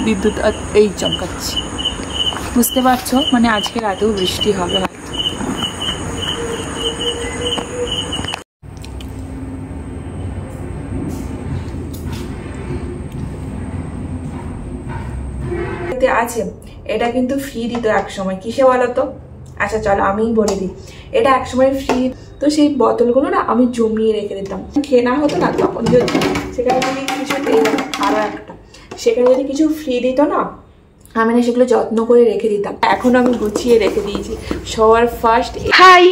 বিদ্যুৎ এই চমকাচ্ছে, বুঝতে পারছো? মানে আজকে রাতেও বৃষ্টি হবে হয়তো। আছে এটা কিন্তু ফ্রি দিত এক সময়, কিসে বলো তো? আচ্ছা চলো আমিই বলে দিই, এটা এক সময় ফ্রি। তো সেই বোতলগুলো না আমি জমিয়ে রেখে দিতাম, খেয়ে না হতো না তখন যদি সেখানে যদি কিছু আরো একটা সেখানে যদি কিছু ফ্রি দিত না, আমি না সেগুলো যত্ন করে রেখে দিতাম। এখন আমি গুছিয়ে রেখে দিয়েছি সবার ফার্স্ট। হাই,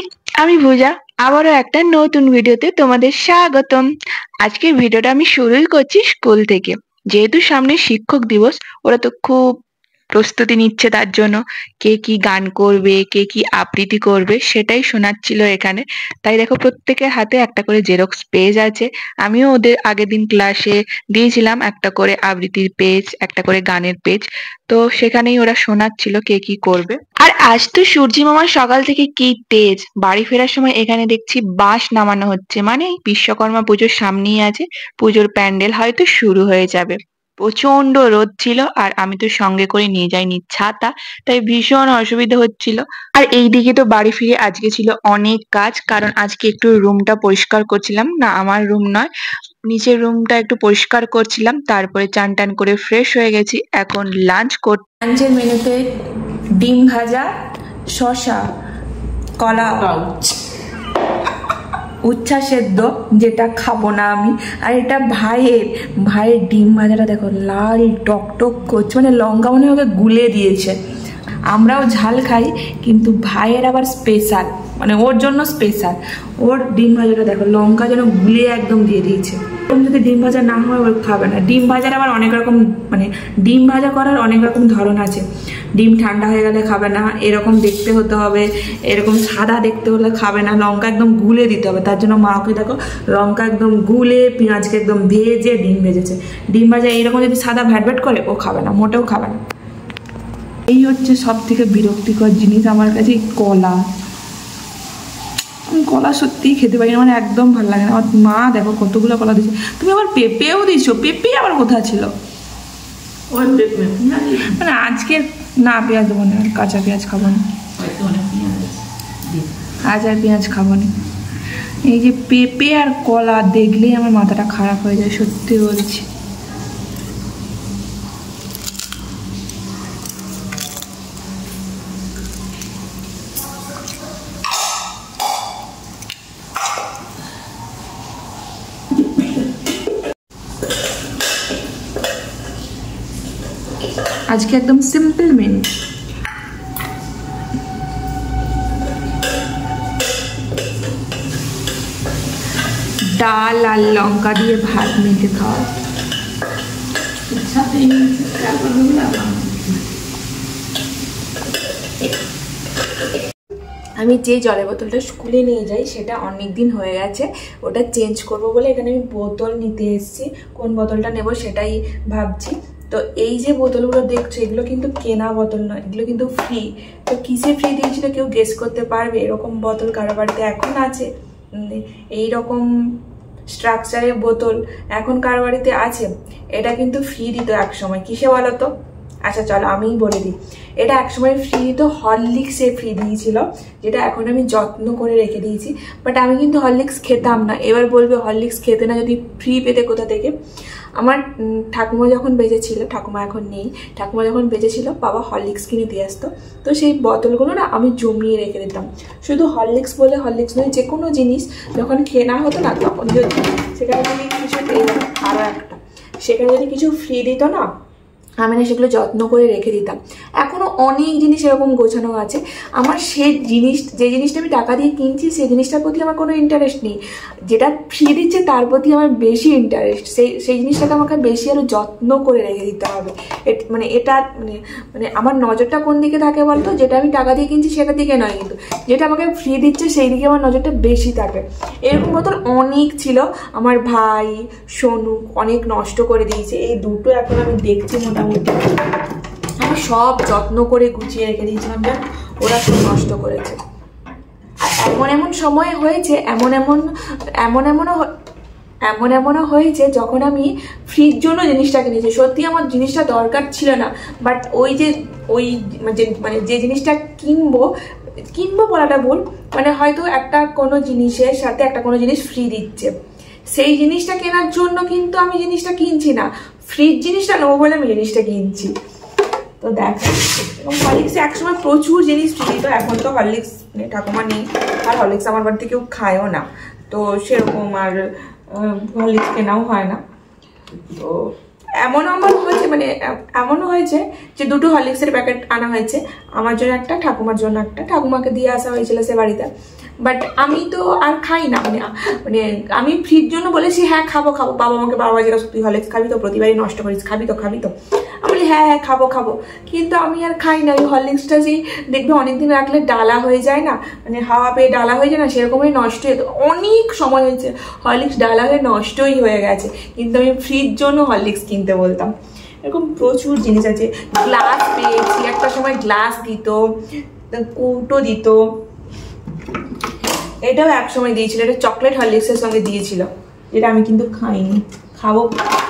আমি পূজা, আবারও একটা নতুন ভিডিওতে তোমাদের স্বাগতম। আজকের ভিডিওটা আমি শুরুই করছি স্কুল থেকে, যেহেতু সামনে শিক্ষক দিবস। ওরা তো খুব প্রস্তুতি নিচ্ছে তার জন্য, কে কি গান করবে, কে কি আবৃত্তি করবে সেটাই শোনাচ্ছিল এখানে। তাই দেখো প্রত্যেকের হাতে একটা করে জেরক্স পেজ আছে। আমিও ওদের আগের দিন ক্লাসে দিয়েছিলাম একটা করে আবৃত্তির পেজ, একটা করে গানের পেজ। তো সেখানেই ওরা শোনাচ্ছিল কে কি করবে। আর আজ তো সূর্যি মামা সকাল থেকে কি তেজ, বাড়ি ফেরার সময় এখানে দেখছি বাঁশ নামানো হচ্ছে, মানে বিশ্বকর্মা পুজোর সামনেই আছে, পুজোর প্যান্ডেল হয়তো শুরু হয়ে যাবে। প্রচন্ড রোদ ছিল, আর আমি তো সঙ্গে করে নিয়ে যাইনি ছাতা, তাই ভীষণ অসুবিধা হচ্ছিল। আর এইদিকে তো বাড়ি ফিরে আজকে ছিল অনেক কাজ, কারণ আজকে একটু রুমটা পরিষ্কার করছিলাম, না আমার রুম নয়, নিচের রুমটা একটু পরিষ্কার করছিলাম। তারপরে চান টান করে ফ্রেশ হয়ে গেছি, এখন লাঞ্চ করতে। লাঞ্চের মেনুতে ডিম ভাজা, শসা, কলা, উচ্ছা সেদ্ধ, যেটা খাবো না আমি। আর এটা ভাইয়ের ডিম ভাজাটা দেখো লাল টকটক করছে, মানে লঙ্কা মনে ওকে গুলে দিয়েছে। আমরাও ঝাল খাই, কিন্তু ভাইয়ের আবার স্পেশাল, মানে ওর জন্য স্পেশাল। ওর ডিম ভাজাটা দেখো লঙ্কা যেন গুলিয়ে একদম দিয়ে দিয়েছে। এরকম যদি ডিম ভাজা না হয় ওর খাবে না। ডিম ভাজার আবার অনেক রকম, মানে ডিম ভাজা করার অনেক রকম ধরন আছে। ডিম ঠান্ডা হয়ে গেলে খাবে না, এরকম দেখতে হতে হবে, এরকম সাদা দেখতে হলে খাবে না, লঙ্কা একদম গুলে দিতে হবে। তার জন্য মা ওকে দেখো লঙ্কা একদম গুলে, পেঁয়াজকে একদম ভেজে ডিম ভেজেছে। ডিম ভাজা এইরকম যদি সাদা ভ্যাট করে ও খাবে না, মোটেও খাবে না। এই হচ্ছে সব থেকে বিরক্তিকর জিনিস আমার কাছে, কলা। আমি কলা সত্যিই খেতে পারি না, মানে একদম ভালো লাগে না। আমার মা দেখো কতগুলো কলা দিয়েছে। তুমি আবার পেঁপেও দিয়েছো, পেঁপে আবার কোথায় ছিল? মানে আজকে না, পেঁয়াজ দেবো না, কাঁচা পেঁয়াজ খাবো না, আজ আর পেঁয়াজ খাবো না। এই যে পেঁপে আর কলা দেখলেই আমার মাথাটা খারাপ হয়ে যায়, সত্যি বলছি। আজকে একদম সিম্পল মেনু। ডাল আর লঙ্কা দিয়ে ভাত মেখে খাওয়া। আমি যে জলের বোতলটা স্কুলে নিয়ে যাই সেটা অনেক দিন হয়ে গেছে, ওটা চেঞ্জ করব বলে এখানে আমি বোতল নিতে এসেছি। কোন বোতলটা নেব সেটাই ভাবছি। তো এই যে বোতলগুলো দেখছো এগুলো কিন্তু কেনা বোতল নয়, এগুলো কিন্তু ফ্রি। তো কিসে ফ্রি দিয়েছিল কেউ গেস করতে পারবে? এরকম বোতল কারো বাড়িতে এখন আছে? এইরকম স্ট্রাকচারের বোতল এখন কারো বাড়িতে আছে? এটা কিন্তু ফ্রি দিত এক সময়, কিসে বলো তো? আচ্ছা চলো আমিই বলে দিই, এটা একসময় ফ্রি দিত, হরলিক্সে ফ্রি দিয়েছিল, যেটা এখন আমি যত্ন করে রেখে দিয়েছি। বাট আমি কিন্তু হরলিক্স খেতাম না। এবার বলবে হরলিক্স খেতে না যদি ফ্রি পেতে কোথা থেকে? আমার ঠাকুমা যখন বেঁচে ছিল, ঠাকুমা এখন নেই, ঠাকুমা যখন বেঁচে ছিল বাবা হরলিক্স কিনে দিয়ে আসতো। তো সেই বোতলগুলো না আমি জমিয়ে রেখে দিতাম। শুধু হরলিক্স বলে হরলিক্স নয়, যে কোনো জিনিস যখন খেয়ে না হতো না তখন যদি সেখানে যদি কিছু আরও একটা সেখানে যদি কিছু ফ্রি দিত না, আমি না সেগুলো যত্ন করে রেখে দিতাম। এখনও অনেক জিনিস এরকম গোছানো আছে আমার। যে জিনিসটা আমি টাকা দিয়ে কিনছি সেই জিনিসটার প্রতি আমার কোনো ইন্টারেস্ট নেই, যেটা ফ্রি দিচ্ছে তার প্রতি আমার বেশি ইন্টারেস্ট। সেই জিনিসটাকে আমাকে বেশি আরও যত্ন করে রেখে দিতে হবে। মানে এটা মানে আমার নজরটা কোন দিকে থাকে বলতো? যেটা আমি টাকা দিয়ে কিনছি সেটার দিকে নয়, কিন্তু যেটা আমাকে ফ্রি দিচ্ছে সেই দিকে আমার নজরটা বেশি থাকে। এরকম বোতল অনেক ছিল, আমার ভাই সোনু অনেক নষ্ট করে দিয়েছে। এই দুটো এখন আমি দেখছি, মোটামুটি আমি সব যত্ন করে গুছিয়ে রেখে দিয়েছিলাম, ওরা সব নষ্ট করেছে। আর এমন সময় হয়েছে, এমনও এমনও হয়েছে যখন আমি ফ্রির জন্য জিনিসটা কিনেছি, সত্যি আমার জিনিসটা দরকার ছিল না, বাট যে জিনিসটা কিনবো বলাটা ভুল, মানে হয়তো একটা কোনো জিনিসের সাথে একটা কোনো জিনিস ফ্রি দিচ্ছে, সেই জিনিসটা কেনার জন্য কিন্তু আমি জিনিসটা কিনছি না, ফ্রির জিনিসটা নেবো বলে আমি জিনিসটা কিনছি। তো দেখ, হরলিক্সে একসময় প্রচুর জিনিস ফ্রি দিত, এখন তো হরলিক্স ঠাকুমা নেই, আর হরলিক্স আমার বাড়িতে কেউ খায়ও না, তো সেরকম আর হরলিক্স কেনাও হয় না। তো এমনও হয়েছে যে 2টো হরলিক্সের প্যাকেট আনা হয়েছে, আমার জন্য একটা, ঠাকুমার জন্য একটা, ঠাকুমাকে দিয়ে আসা হয়েছিল সে বাড়িতে, বাট আমি তো আর খাই না, মানে আমি ফ্রির জন্য বলেছি হ্যাঁ খাবো, বাবা আমাকে বাবা জিজ্ঞাসা তুই হরলিক্স খাবি তো, প্রতিবারই নষ্ট করিস, খাবি তো আমি বলি হ্যাঁ খাবো, কিন্তু আমি আর খাই না। ওই হরলিক্সটা যে দেখবে অনেকদিন রাখলে ডালা হয়ে যায় না, মানে হাওয়া পেয়ে ডালা হয়ে যায় না, সেরকমই নষ্ট হয়ে, অনেক সময় হয়েছে হরলিক্স ডালা হয়ে নষ্টই হয়ে গেছে, কিন্তু আমি ফ্রির জন্য হরলিক্স কিনতে বলতাম। এরকম প্রচুর জিনিস আছে। গ্লাস পেয়েছি, একটা সময় গ্লাস দিত, কৌটো দিত, এটাও এক সময় দিয়েছিল, এটা চকলেট হরলিক্সের সঙ্গে দিয়েছিল, যেটা আমি কিন্তু খাইনি, খাবো।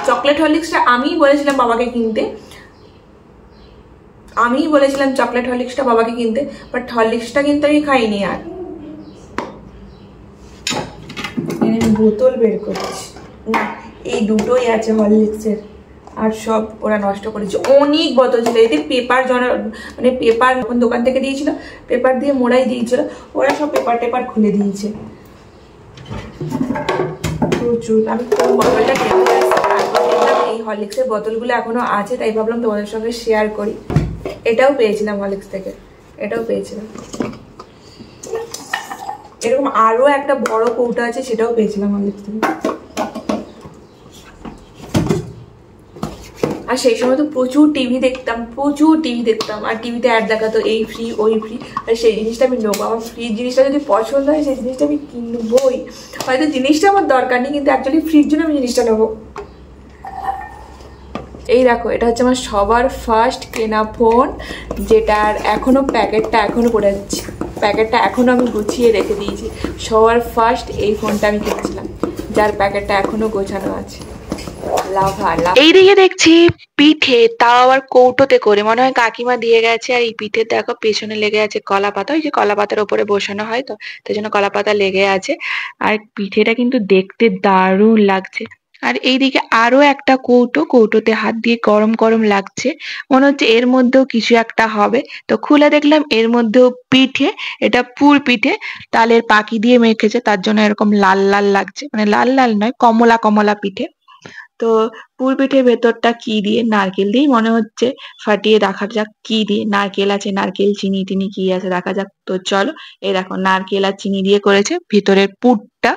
চকলেট হরলিক্সটা আমিই বলেছিলাম বাবাকে কিনতে, বাট হরলিক্সটা কিন্তু আমি খাইনি। আর বোতল বের করছি না, এই 2টোই আছে হরলিক্সের, আর সব ওরা নষ্ট করেছে। অনেক বোতল ছিল, এদের পেপার মানে পেপার যখন দোকান থেকে দিয়েছিল, পেপার দিয়ে মোড়াই দিয়েছিল, ওরা সব পেপার খুলে দিয়েছে প্রচুর। আমি কোন বোতলটা কিনতে এই হরলিক্সের বোতলগুলো এখনো আছে, তাই ভাবলাম তোমাদের সঙ্গে শেয়ার করি। এটাও পেয়েছিলাম হরলিক্স থেকে, এরকম আরো একটা বড় কৌটা আছে, সেটাও পেয়েছিলাম হরলিক্স থেকে। আর সেই সময় তো প্রচুর টিভি দেখতাম, আর টিভিতে অ্যাড দেখাতো এই ফ্রি ওই ফ্রি, আর সেই জিনিসটা আমি নেবো। আমার ফ্রির জিনিসটা যদি পছন্দ হয় সেই জিনিসটা আমি কিনবই, হয়তো জিনিসটা আমার দরকার নেই, কিন্তু অ্যাকচুয়ালি ফ্রির জন্য আমি জিনিসটা নেবো। এই দেখো, এটা হচ্ছে আমার সবার ফার্স্ট কেনা ফোন, যেটার এখনো প্যাকেটটা এখনো পড়ে যাচ্ছে, প্যাকেটটা এখনো আমি গুছিয়ে রেখে দিয়েছি। সবার ফার্স্ট এই ফোনটা আমি কিনেছিলাম, যার প্যাকেটটা এখনো গোছানো আছে। এইদিকে দেখছি পিঠে, তাও আবার কৌটোতে করে, মনে হয় কাকিমা দিয়ে গেছে। আর এই পিঠে দেখো পেছনে লেগে আছে কলা পাতা, ওই যে কলা পাতার উপরে বসানো হয়, তো তাই জন্য কলা পাতা লেগে আছে। আর পিঠেটা কিন্তু দেখতে দারুণ লাগছে। আর এইদিকে আরো একটা কৌটোতে হাত দিয়ে গরম লাগছে, মনে হচ্ছে এর মধ্যেও কিছু একটা হবে। তো খুলে দেখলাম এর মধ্যেও পিঠে, এটা পুর পিঠে, তালের পাকি দিয়ে মেখেছে, তার জন্য এরকম লাল লাগছে, মানে লাল নয়, কমলা পিঠে। তো পুর পিঠের ভেতরটা কি দিয়ে, নারকেল দিয়েই মনে হচ্ছে, ফাটিয়ে দেখা যাক কি দিয়ে। নারকেল আছে, নারকেল চিনি টিনি কি আছে দেখা যাক। তো চলো, এই দেখো নারকেল আর চিনি দিয়ে করেছে ভিতরের পুরটা।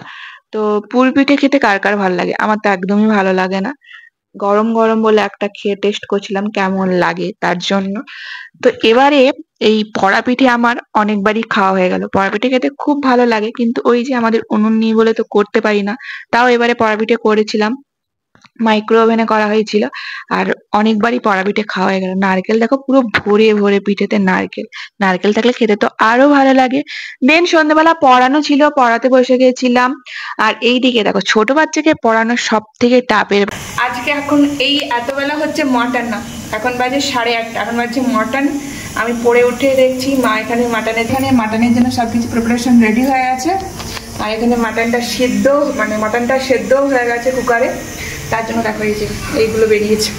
তো পুর পিঠে খেতে কার কার ভালো লাগে, আমার তো একদমই ভালো লাগে না। গরম বলে একটা খেয়ে টেস্ট করছিলাম কেমন লাগে তার জন্য। তো এবারে এই পড়া পিঠে আমার অনেকবারই খাওয়া হয়ে গেল। পড়া পিঠে খেতে খুব ভালো লাগে, কিন্তু ওই যে আমাদের উনুন নেই বলে তো করতে পারি না। তাও এবারে পড়া পিঠে করেছিলাম, মাইক্রো ওভেনে করা হয়েছিল, আর অনেকবারই পড়া পিঠে খাওয়া হয়ে গেল। নারকেল দেখো পুরো ভরে পিঠেতে নারকেল থাকলে খেতে তো আরো ভালো লাগে। দেন সন্ধ্যেবেলা পড়ানো ছিল, পড়াতে বসে গেছিলাম। আর এইদিকে দেখো, ছোট বাচ্চাকে পড়ানো সব থেকে টাপের। আজকে এখন এই এতবেলা হচ্ছে মটন না, এখন বাজে 8:30, এখন বাজছে মটন। আমি পড়ে উঠে দেখছি মা এখানে মাটনের জন্য সবকিছু প্রিপারেশন রেডি হয়ে গেছে। আর এখানে মাটনটা সেদ্ধ হয়ে গেছে কুকারে, তার জন্য দেখো এই যে এইগুলো বেরিয়েছে।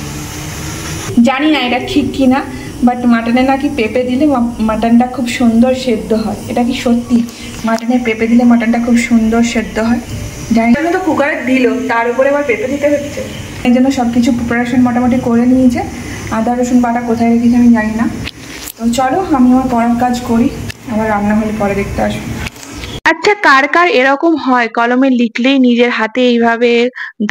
জানি না এটা ঠিক কিনা, বাট মাটনে নাকি পেঁপে দিলে মাটনটা খুব সুন্দর সেদ্ধ হয়। এটা কি সত্যি? মাটনে পেঁপে দিলে মাটনটা খুব সুন্দর সেদ্ধ হয়? জানি না, তো কুকারে দিল, তার উপরে আবার পেঁপে দিতে হচ্ছে। এই জন্য সব কিছু প্রিপারেশন মোটামুটি করে নিয়েছে। আদা রসুন বাটা কোথায় রেখেছে আমি জানি না। তো চলো, আমি আমার পড়ার কাজ করি, আমার রান্না হলে পরে দেখতে আসবো। আচ্ছা, কার এরকম হয় কলমে লিখলেই নিজের হাতে এইভাবে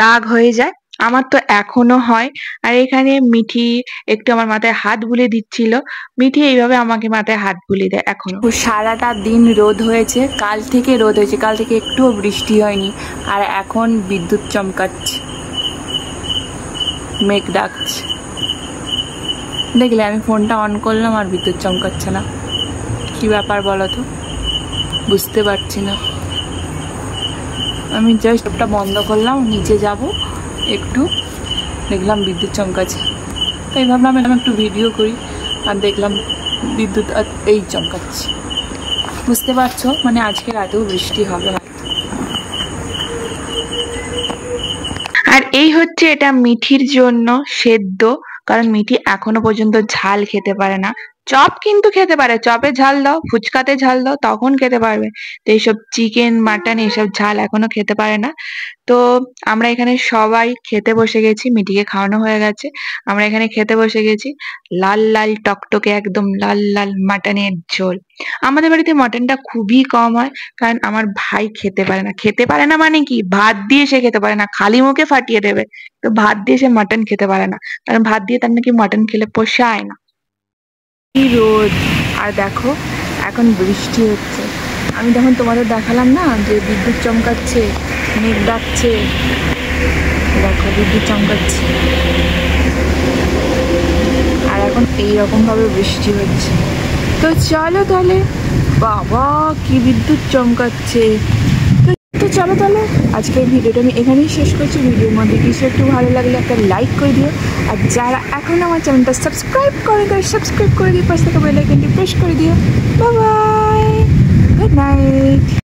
দাগ হয়ে যায়? আমার তো এখনো হয়। আর এখানে মিঠি একটু আমার মাথায় হাত বুলিয়ে দিচ্ছিল, মিঠি এইভাবে আমাকে মাথায় হাত বুলিয়ে দেয় এখনো। সারাটা দিন রোদ হয়েছে, কাল থেকে একটুও বৃষ্টি হয়নি, আর এখন বিদ্যুৎ চমকাচ্ছে, মেঘ ডাকছে। দেখলে আমি ফোনটা অন করলাম আর বিদ্যুৎ চমকাচ্ছে না, কি ব্যাপার বলো তো? বুঝতে পারছি না। আমি জাস্ট ওটা বন্ধ করলাম, নিচে যাব একটু, দেখলাম বিদ্যুৎ চমকাচ্ছে, তাই ভাবলাম আমি একটু ভিডিও করি। আর দেখলাম বিদ্যুৎ এই চমকাচ্ছে। বুঝতে পারছো, মানে আজকে রাতেও বৃষ্টি হবে। আর এই হচ্ছে এটা মিঠির জন্য সেদ্ধ, কারণ মিঠি এখনো পর্যন্ত ঝাল খেতে পারে না। চপ কিন্তু খেতে পারে, চপে ঝাল দাও, ফুচকাতে ঝাল দাও, তখন খেতে পারবে। তো এইসব চিকেন মাটন এইসব ঝাল এখনো খেতে পারে না। তো আমরা এখানে সবাই খেতে বসে গেছি, মিঠিকে খাওয়ানো হয়ে গেছে, আমরা এখানে খেতে বসে গেছি। লাল লাল টকটকে একদম লাল লাল মাটনের ঝোল। আমাদের বাড়িতে মাটনটা খুবই কম হয়, কারণ আমার ভাই খেতে পারে না। খেতে পারে না মানে কি, ভাত দিয়ে সে খেতে পারে না, খালি মুখে ফাটিয়ে দেবে। তো ভাত দিয়ে সে মাটন খেতে পারে না, কারণ ভাত দিয়ে তার নাকি মাটন খেলে পোষায় না। কি রোদ, আর দেখো এখন বৃষ্টি হচ্ছে। আমি তখন তোমাদের দেখালাম না যে বিদ্যুৎ চমকাচ্ছে, মেঘ ডাকছে, দেখো বিদ্যুৎ চমকাচ্ছে, আর এখন এইরকম ভাবে বৃষ্টি হচ্ছে। তো চলো তাহলে, বাবা কি বিদ্যুৎ চমকাচ্ছে। তো চলো তাহলে আজকের ভিডিওটা আমি এখানেই শেষ করছি। ভিডিওর মধ্যে কিছু একটু ভালো লাগলে একটা লাইক করে দিও, আর যারা এখন আমার চ্যানেলটা সাবস্ক্রাইব করে তারা সাবস্ক্রাইব করে দিও, পাশে থাকা বেল আইকনটি প্রেস করে দিও। Bye bye, good night.